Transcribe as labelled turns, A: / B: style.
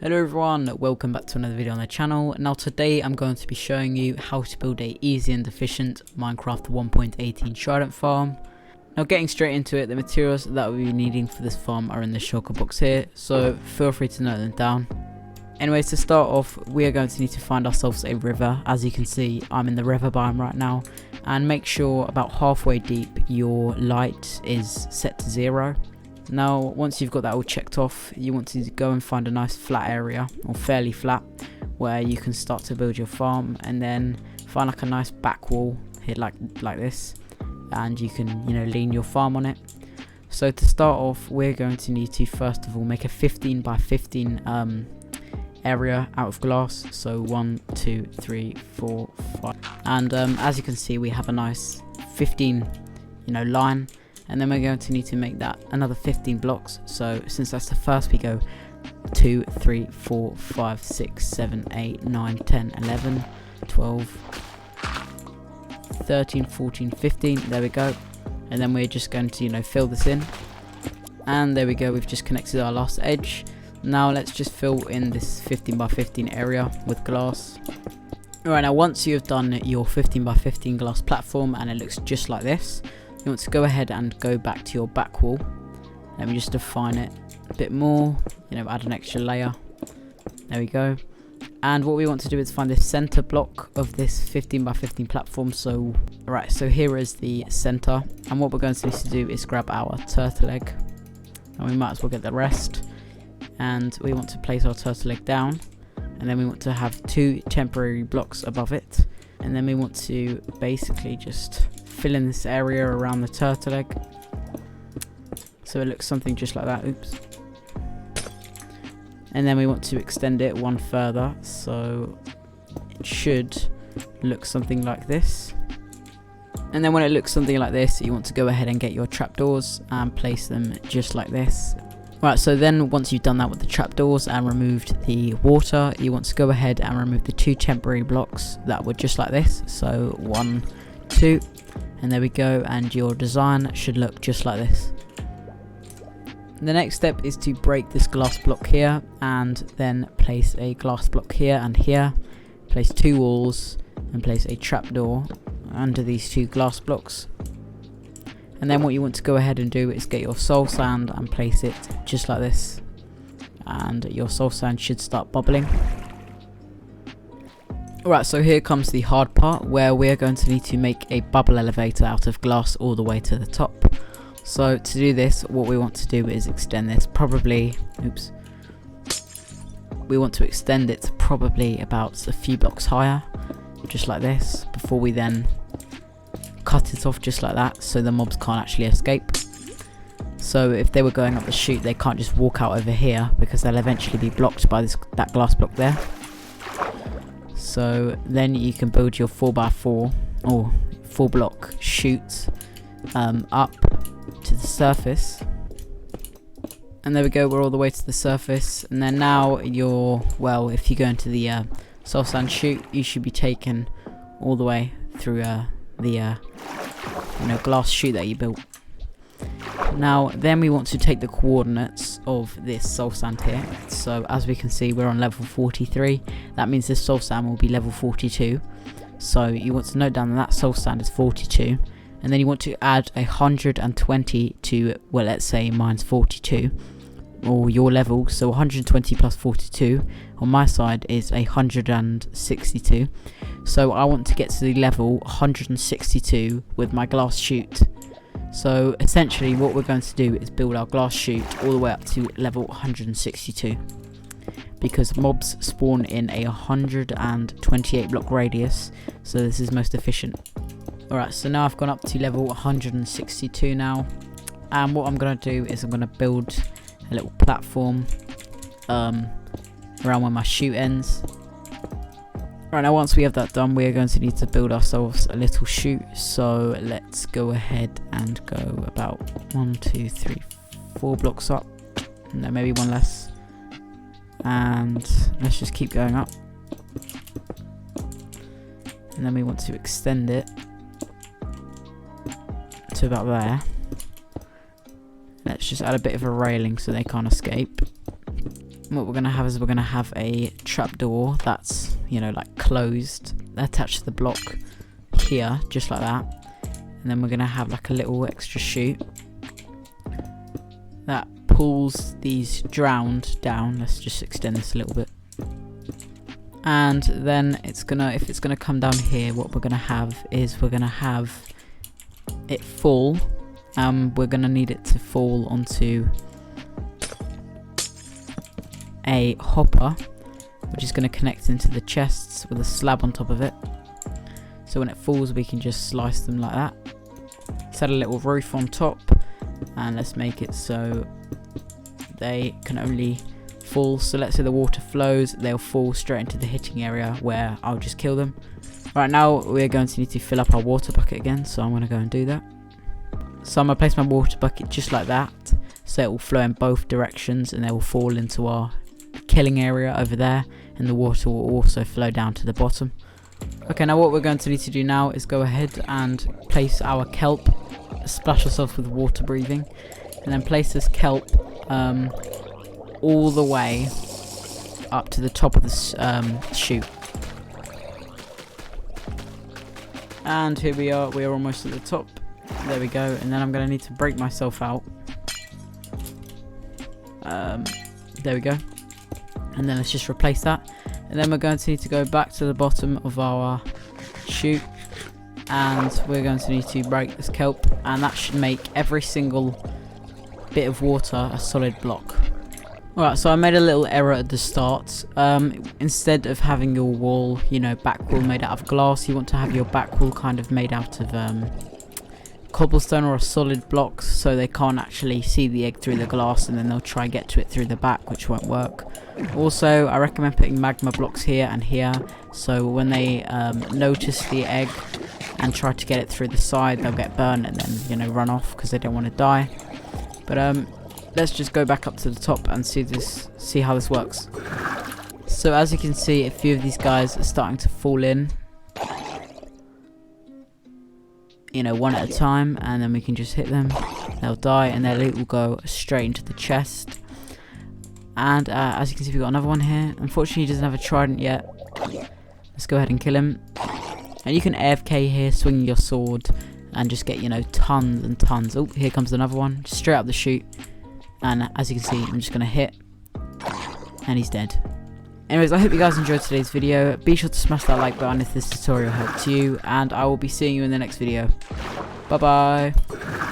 A: Hello everyone, welcome back to another video on the channel. Now today I'm going to be showing you how to build a easy and efficient Minecraft 1.18 Trident farm. Now getting straight into it, the materials that we'll be needing for this farm are in the shulker box here, so feel free to note them down. Anyways, to start off, we are going to need to find ourselves a river. As you can see, I'm in the river biome right now, and make sure about halfway deep your light is set to 0. Now once you've got that all checked off, you want to go and find a nice flat area, or fairly flat, where you can start to build your farm, and then find like a nice back wall here like this, and you can lean your farm on it. So to start off, we're going to need to first of all make a 15 by 15 area out of glass. So 1 2 3 4 5, and as you can see, we have a nice 15 line. And then we're going to need to make that another 15 blocks. So since that's the first, we go 2 3 4 5 6 7 8 9 10 11 12 13 14 15. There we go. And then we're just going to fill this in, and there we go, we've just connected our last edge. Now let's just fill in this 15 by 15 area with glass. Alright, now once you've done your 15 by 15 glass platform and it looks just like this, you want to go ahead and go back to your back wall. Let me just define it a bit more, add an extra layer. There we go. And what we want to do is find the center block of this 15 by 15 platform. So here is the center, and what we're going to need to do is grab our turtle egg, and we might as well get the rest. And we want to place our turtle egg down, and then we want to have 2 temporary blocks above it, and then we want to basically just fill in this area around the turtle egg, so it looks something just like that. Oops. And then we want to extend it one further, so it should look something like this. And then when it looks something like this, you want to go ahead and get your trapdoors and place them just like this. Right, so then once you've done that with the trapdoors and removed the water, you want to go ahead and remove the 2 temporary blocks that were just like this. So 1 2, and there we go, and your design should look just like this. The next step is to break this glass block here, and then place a glass block here and here, place 2 walls, and place a trapdoor under these 2 glass blocks. And then what you want to go ahead and do is get your soul sand and place it just like this, and your soul sand should start bubbling. Alright, so here comes the hard part, where we're going to need to make a bubble elevator out of glass all the way to the top. So to do this, what we want to do is extend this we want to extend it probably about a few blocks higher, just like this, before we then cut it off just like that, so the mobs can't actually escape. So if they were going up the chute, they can't just walk out over here, because they'll eventually be blocked by that glass block there. So then you can build your 4x4 or 4 block chute up to the surface, and there we go, we're all the way to the surface. And then now if you go into the soul sand chute, you should be taken all the way through the glass chute that you built. Now then we want to take the coordinates of this soul sand here. So as we can see, we're on level 43. That means this soul sand will be level 42. So you want to note down that soul sand is 42, and then you want to add 120 to, well, let's say mine's 42, or your level. So 120 plus 42 on my side is 162. So I want to get to the level 162 with my glass chute. So essentially what we're going to do is build our glass chute all the way up to level 162, because mobs spawn in a 128 block radius, so this is most efficient. Alright, so now I've gone up to level 162 now, and what I'm going to do is I'm going to build a little platform around where my chute ends. Right, now once we have that done, we are going to need to build ourselves a little chute. So let's go ahead and go about 1 2 3 4 blocks up, no, maybe one less, and let's just keep going up. And then we want to extend it to about there. Let's just add a bit of a railing so they can't escape. what we're going to have is we're going to have a trapdoor that's, you know, like closed, attached to the block here, just like that. And then we're going to have like a little extra chute that pulls these drowned down. Let's just extend this a little bit. And then it's gonna, if it's gonna come down here, what we're gonna have is we're gonna have it fall. We're gonna need it to fall onto a hopper, which is gonna connect into the chests with a slab on top of it. So when it falls, we can just slice them like that. Set a little roof on top, and let's make it so they can only fall. So let's say the water flows, they'll fall straight into the hitting area where I'll just kill them. Right now we're going to need to fill up our water bucket again, so I'm going to go and do that. So I'm going to place my water bucket just like that, so it will flow in both directions and they will fall into our killing area over there, and the water will also flow down to the bottom. Okay, now what we're going to need to do now is go ahead and place our kelp, splash ourselves with water breathing, and then place this kelp all the way up to the top of this chute. And here we are almost at the top. There we go. And then I'm going to need to break myself out. There we go. And then let's just replace that. And then we're going to need to go back to the bottom of our chute, and we're going to need to break this kelp, and that should make every single bit of water a solid block. Alright, so I made a little error at the start. Instead of having your wall, you know, back wall made out of glass, you want to have your back wall kind of made out of cobblestone or a solid block, so they can't actually see the egg through the glass, and then they'll try and get to it through the back, which won't work. Also, I recommend putting magma blocks here and here, so when they notice the egg and try to get it through the side, they'll get burned and then, you know, run off because they don't want to die. But let's just go back up to the top and see how this works. So as you can see, a few of these guys are starting to fall in, you know, one at a time, and then we can just hit them. They'll die, and their loot will go straight into the chest. And as you can see, we've got another one here. Unfortunately, he doesn't have a trident yet. Let's go ahead and kill him. And you can AFK here, swing your sword, and just get, you know, tons and tons. Oh, here comes another one, just straight up the chute. And as you can see, I'm just going to hit, and he's dead. Anyways, I hope you guys enjoyed today's video. Be sure to smash that like button if this tutorial helped you, and I will be seeing you in the next video. Bye bye.